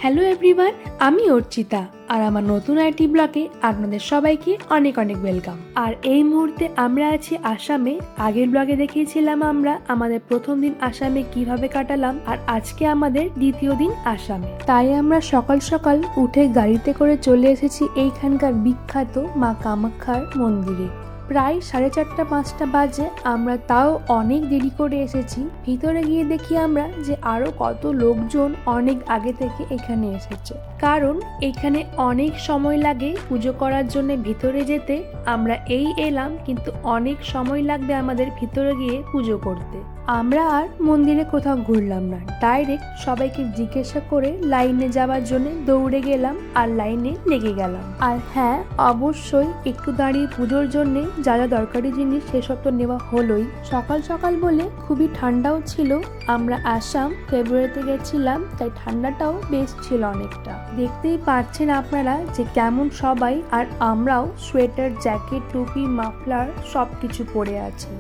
Hello everyone, আমি অর্চিতা আর আমার নতুন আইটি ব্লগে আপনাদের সবাইকে অনেক অনেক ওয়েলকাম। আর এই মুহূর্তে আমরা আছি আসামে। আগের ব্লগে দেখিয়েছিলাম আমরা আমাদের প্রথম দিন আসামে কিভাবে কাটালাম, আর আজকে আমাদের দ্বিতীয় দিন আসামে। তাই আমরা সকাল সকাল উঠে গাড়িতে করে চলে এসেছি এইখানকার বিখ্যাত মা কামাখ্যার মন্দিরে। প্রায় 4:30-5টা বাজে, আমরা তাও অনেক দেরি করে এসেছি। ভিতরে গিয়ে দেখি আমরা যে আরো কত লোকজন অনেক আগে থেকে এখানে এসেছে, কারণ এখানে অনেক সময় লাগে পুজো করার জন্য ভিতরে যেতে। আমরা এই এলাম, কিন্তু অনেক সময় লাগবে আমাদের ভিতরে গিয়ে পুজো করতে। আমরা আর মন্দিরে কোথাও ঘুরলাম না, ডাইরেক্ট সবাইকে জিজ্ঞাসা করে লাইনে যাওয়ার জন্য দৌড়ে গেলাম আর লাইনে লেগে গেলাম। আর হ্যাঁ, অবশ্যই একটু দাঁড়িয়ে পুজোর জন্য যা যা দরকারি জিনিস সেসব তো নেওয়া হলোই। সকাল সকাল বলে খুবই ঠান্ডাও ছিল। আমরা আসাম ফেব্রুয়ারিতে গেছিলাম, তাই ঠান্ডাটাও বেশ ছিল অনেকটা। দেখতেই পাচ্ছেন আপনারা যে কেমন সবাই, আর আমরাও সোয়েটার, জ্যাকেট, টুপি, মাফলার সবকিছু পরে আছি।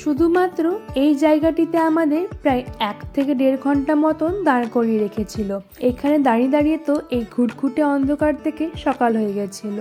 শুধুমাত্র এই জায়গাটিতে আমাদের প্রায় 1 থেকে 1.5 ঘন্টা মতন দাঁড় করিয়ে রেখেছিল। এখানে দাঁড়িয়ে দাঁড়িয়ে তো এই ঘুটঘুটে অন্ধকার থেকে সকাল হয়ে গেছিল।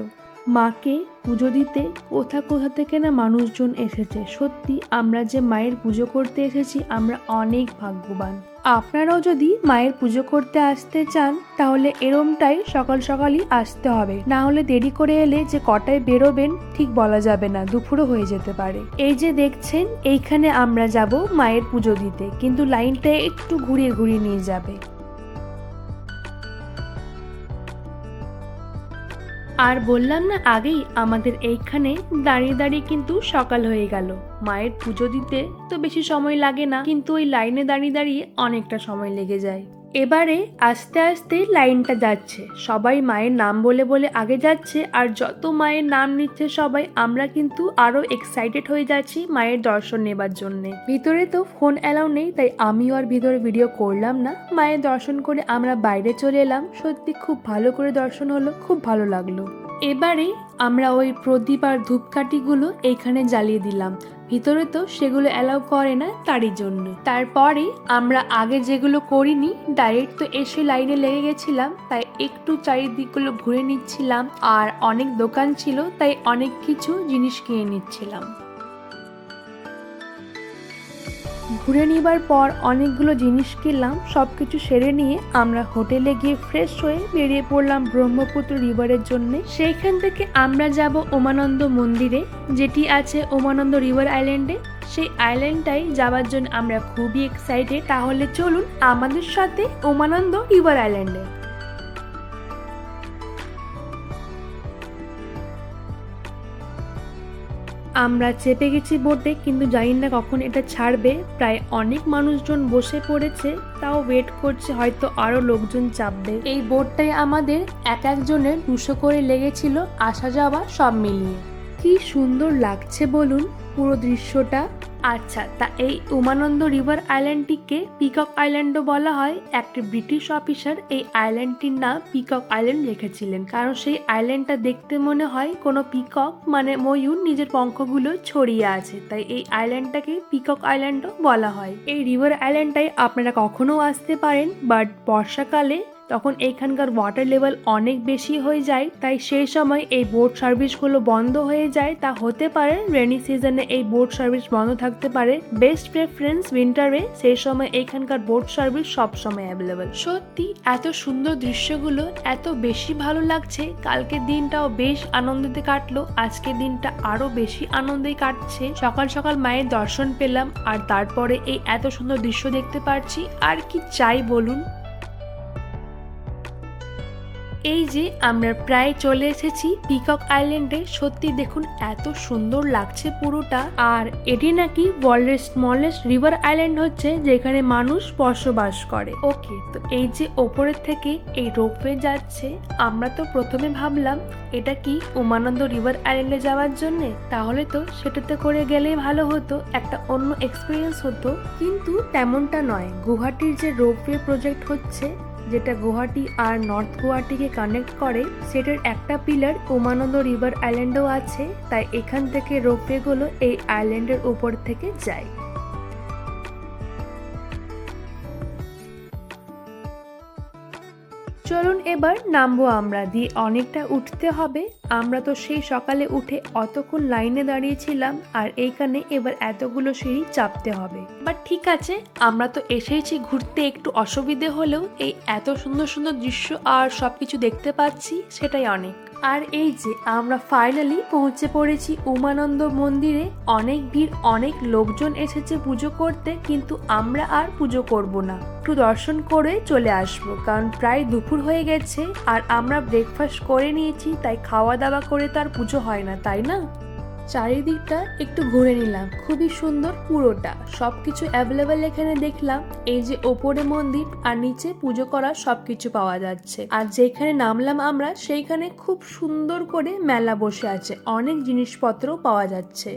মাকে পুজো দিতে কোথা কোথা থেকে না মানুষজন এসেছে। সত্যি আমরা যে মায়ের পুজো করতে এসেছি, আমরা অনেক ভাগ্যবান। আপনারাও যদি মায়ের পুজো করতে আসতে চান, তাহলে এরমটাই সকাল সকালই আসতে হবে, না হলে দেরি করে এলে যে কটায় বেরোবেন ঠিক বলা যাবে না, দুপুরও হয়ে যেতে পারে। এই যে দেখছেন, এইখানে আমরা যাব মায়ের পুজো দিতে, কিন্তু লাইনটা একটু ঘুরিয়ে ঘুরিয়ে নিয়ে যাবে। আর বললাম না আগেই, আমাদের এইখানে দাঁড়িয়ে দাঁড়িয়ে কিন্তু সকাল হয়ে গেল। মায়ের পুজো দিতে তো বেশি সময় লাগে না, কিন্তু ওই লাইনে দাঁড়িয়ে দাঁড়িয়ে অনেকটা সময় লেগে যায়। এবারে আস্তে আস্তে লাইনটা যাচ্ছে, সবাই মায়ের নাম বলে বলে আগে যাচ্ছে, আর যত মায়ের নাম নিচ্ছে সবাই, আমরা কিন্তু আরো এক্সাইটেড হয়ে যাচ্ছি মায়ের দর্শন নেবার জন্য। ভিতরে তো ফোন অ্যালাউ নেই, তাই আমিও আর ভিতরে ভিডিও করলাম না। মায়ের দর্শন করে আমরা বাইরে চলে এলাম। সত্যি খুব ভালো করে দর্শন হলো, খুব ভালো লাগলো। এবারে আমরা ওই প্রদীপ আর ধূপকাঠিগুলো এইখানে জ্বালিয়ে দিলাম। ভিতরে তো সেগুলো অ্যালাউ করে না, তারই জন্য। তারপরে আমরা আগে যেগুলো করিনি, ডাইরেক্ট তো এসে লাইনে লেগে গেছিলাম, তাই একটু চারিদিকগুলো ঘুরে নিচ্ছিলাম। আর অনেক দোকান ছিল, তাই অনেক কিছু জিনিস কিনে নিচ্ছিলাম। ঘুরে নিবার পর অনেকগুলো জিনিস কিনলাম। সবকিছু সেরে নিয়ে আমরা হোটেলে গিয়ে ফ্রেশ হয়ে বেরিয়ে পড়লাম ব্রহ্মপুত্র রিভারের জন্য। সেইখান থেকে আমরা যাব উমানন্দ মন্দিরে, যেটি আছে উমানন্দ রিভার আইল্যান্ডে। সেই আইল্যান্ডটাই যাওয়ার জন্য আমরা খুবই এক্সাইটেড। তাহলে চলুন আমাদের সাথে উমানন্দ রিভার আইল্যান্ডে। আমরা চেপে গেছি বোটে, কিন্তু জানি না কখন এটা ছাড়বে। প্রায় অনেক মানুষজন বসে পড়েছে, তাও ওয়েট করছে, হয়তো আরো লোকজন চাপবে। এই বোটটাই আমাদের এক একজনের 200 করে লেগেছিল, আসা যাওয়া সব মিলিয়ে। কি সুন্দর লাগছে বলুন পুরো দৃশ্যটা। আচ্ছা, তা এই উমানন্দ রিভার আইল্যান্ডটিকে পিকক আইল্যান্ডও বলা হয়। একটি ব্রিটিশ অফিসার এই আইল্যান্ডটির নাম পিকক আইল্যান্ড রেখেছিলেন, কারণ সেই আইল্যান্ডটা দেখতে মনে হয় কোনো পিকক মানে ময়ূর নিজের পঙ্খগুলো ছড়িয়ে আছে, তাই এই আইল্যান্ডটাকে পিকক আইল্যান্ডও বলা হয়। এই রিভার আইল্যান্ডটাই আপনারা কখনো আসতে পারেন, বাট বর্ষাকালে তখন এইখানকার ওয়াটার লেভেল অনেক বেশি হয়ে যায়, তাই সেই সময় এই বোট সার্ভিসগুলো বন্ধ হয়ে যায়। তা হতে পারে রেনি সিজনে এই বোট সার্ভিস বন্ধ থাকতে পারে। বেস্ট প্রেফারেন্স উইন্টারে, সেই সময় এইখানকার বোট সার্ভিস সব সময় অ্যাভেলেবেল। সত্যি এত সুন্দর দৃশ্যগুলো এত বেশি ভালো লাগছে। কালকের দিনটাও বেশ আনন্দতে কাটলো, আজকের দিনটা আরো বেশি আনন্দে কাটছে। সকাল সকাল মায়ের দর্শন পেলাম, আর তারপরে এই এত সুন্দর দৃশ্য দেখতে পাচ্ছি, আর কি চাই বলুন। এই যে আমরা প্রায় চলে এসেছি পিকক আইল্যান্ডে। সত্যি দেখুন এত সুন্দর লাগছে পুরোটা। আর এটি নাকি ওয়ার্ল্ডের স্মলেস্ট রিভার আইল্যান্ড হচ্ছে, যেখানে মানুষ বসবাস করে। ওকে, তো এই যে ওপরের থেকে এই রোপওয়ে যাচ্ছে, আমরা তো প্রথমে ভাবলাম এটা কি উমানন্দ রিভার আইল্যান্ডে যাওয়ার জন্য, তাহলে তো সেটাতে করে গেলেই ভালো হতো, একটা অন্য এক্সপিরিয়েন্স হতো। কিন্তু তেমনটা নয়। গুয়াহাটির যে রোপওয়ে প্রজেক্ট হচ্ছে, যেটা গুয়াহাটি আর নর্থ গুয়াহাটিকে কানেক্ট করে, সেটার একটা পিলার উমানন্দ রিভার আইল্যান্ডও আছে, তাই এখান থেকে রোপওয়েগুলো এই আইল্যান্ডের উপর থেকে যায়। চলুন এবার নামবো আমরা, দিয়ে অনেকটা উঠতে হবে। আমরা তো সেই সকালে উঠে অতক্ষণ লাইনে দাঁড়িয়েছিলাম, আর এইখানে এবার এতগুলো সিঁড়ি চাপতে হবে। বাট ঠিক আছে, আমরা তো এসেইছি ঘুরতে, একটু অসুবিধে হলেও এই এত সুন্দর সুন্দর দৃশ্য আর সবকিছু দেখতে পাচ্ছি, সেটাই অনেক। আর এই যে আমরা ফাইনালি পৌঁছে পড়েছি উমানন্দ মন্দিরে। অনেক ভিড়, অনেক লোকজন এসেছে পুজো করতে, কিন্তু আমরা আর পুজো করব না, একটু দর্শন করে চলে আসবো, কারণ প্রায় দুপুর হয়ে গেছে আর আমরা ব্রেকফাস্ট করে নিয়েছি, তাই খাওয়া দাওয়া করে তো আর পুজো হয় না, তাই না? চারিদিকটা একটু ঘুরে নিলাম, খুবই সুন্দর পুরোটা, সবকিছু অ্যাভেলেবেল এখানে দেখলাম। এই যে ওপরে মন্দির আর নিচে পুজো করার সবকিছু পাওয়া যাচ্ছে। আর যেখানে নামলাম আমরা সেইখানে খুব সুন্দর করে মেলা বসে আছে, অনেক জিনিসপত্র পাওয়া যাচ্ছে।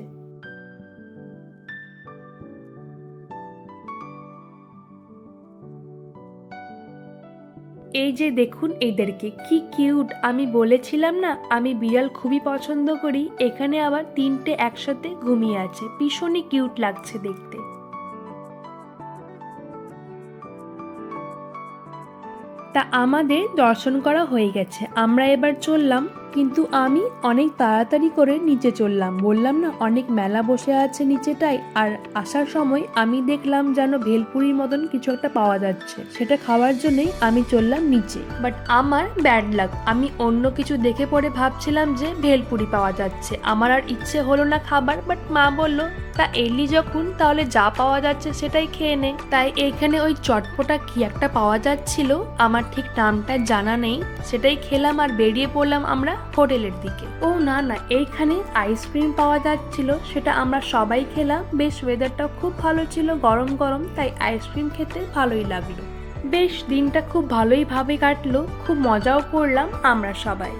এই যে দেখুন এদেরকে, কি কিউট! আমি বলেছিলাম না আমি বিড়াল খুবই পছন্দ করি, এখানে আবার তিনটে একসাথে ঘুমিয়ে আছে, ভীষণই কিউট লাগছে দেখতে। তা আমাদের দর্শন করা হয়ে গেছে, আমরা এবার চললাম, কিন্তু আমি অনেক তাড়াতাড়ি করে নিচে চললাম। বললাম না অনেক মেলা বসে আছে নিচেটাই, আর আসার সময় আমি দেখলাম যেন ভেলপুরির মতন কিছু একটা পাওয়া যাচ্ছে, সেটা খাওয়ার জন্যই আমি চললাম নিচে। বাট আমার ব্যাড লাক, আমি অন্য কিছু দেখে পরে ভাবছিলাম যে ভেলপুরি পাওয়া যাচ্ছে, আমার আর ইচ্ছে হলো না খাবার। বাট মা বলল তা এলি যখন তাহলে যা পাওয়া যাচ্ছে সেটাই খেয়ে নে। তাই এইখানে ওই চটপটা কি একটা পাওয়া যাচ্ছিল, আমার ঠিক নামটা জানা নেই, সেটাই খেলাম আর বেরিয়ে পড়লাম আমরা হোটেলের দিকে। ও না না, এইখানে আইসক্রিম পাওয়া যাচ্ছিল, সেটা আমরা সবাই খেলাম। বেশ ওয়েদারটা খুব ভালো ছিল, গরম গরম, তাই আইসক্রিম খেতে ভালোই লাগলো। বেশ দিনটা খুব ভালোই ভাবে কাটলো, খুব মজাও করলাম আমরা সবাই।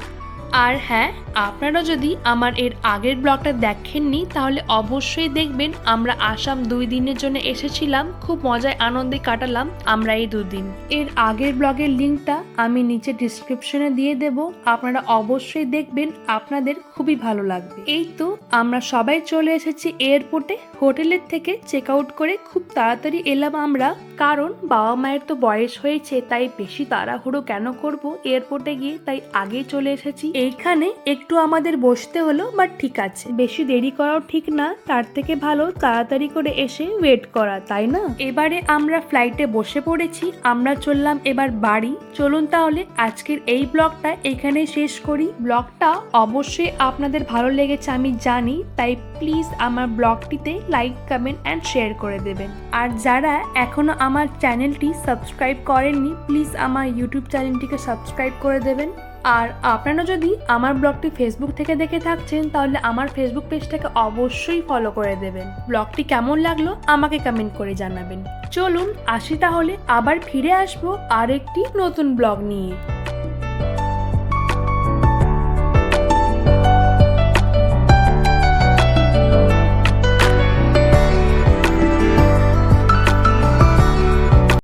আর হ্যাঁ, আপনারা যদি আমার এর আগের ব্লগটা দেখেননি তাহলে অবশ্যই দেখবেন। আমরা আসাম 2 দিনের জন্য এসেছিলাম, খুব মজায় আনন্দে কাটালাম আমরা এই 2 দিন। এর আগের ব্লগের লিঙ্কটা আমি নিচে ডিসক্রিপশনে দিয়ে দেব, আপনারা অবশ্যই দেখবেন, আপনাদের খুবই ভালো লাগবে। এই তো আমরা সবাই চলে এসেছি এয়ারপোর্টে। হোটেলের থেকে চেক আউট করে খুব তাড়াতাড়ি এলাম আমরা, কারণ বাবা মায়ের তো বয়স হয়েছে, তাই বেশি তাড়াহুড়ো কেন করব এয়ারপোর্টে গিয়ে, তাই আগেই চলে এসেছি। এইখানে একটু আমাদের বসতে হলো, বাট ঠিক আছে, বেশি দেরি করাও ঠিক না, তার থেকে ভালো তাড়াতাড়ি করে এসে ওয়েট করা, তাই না? এবারে আমরা ফ্লাইটে বসে পড়েছি, আমরা চললাম এবার বাড়ি। চলুন তাহলে আজকের এই ব্লগটা এখানে শেষ করি। ব্লগটা অবশ্যই আপনাদের ভালো লেগেছে আমি জানি, তাই প্লিজ আমার ব্লগটিতে লাইক, কমেন্ট অ্যান্ড শেয়ার করে দেবেন। আর যারা এখনো আমার চ্যানেলটি সাবস্ক্রাইব করেননি, প্লিজ আমার ইউটিউব চ্যানেলটিকে সাবস্ক্রাইব করে দেবেন। আর আপনারা যদি আমার ব্লগটি ফেসবুক থেকে দেখে থাকছেন তাহলে আমার ফেসবুক পেজটাকে অবশ্যই ফলো করে দেবেন। ব্লগটি কেমন লাগলো আমাকে কমেন্ট করে জানাবেন। চলুন আসি তাহলে, আবার ফিরে আসবো আরেকটি নতুন ব্লগ নিয়ে।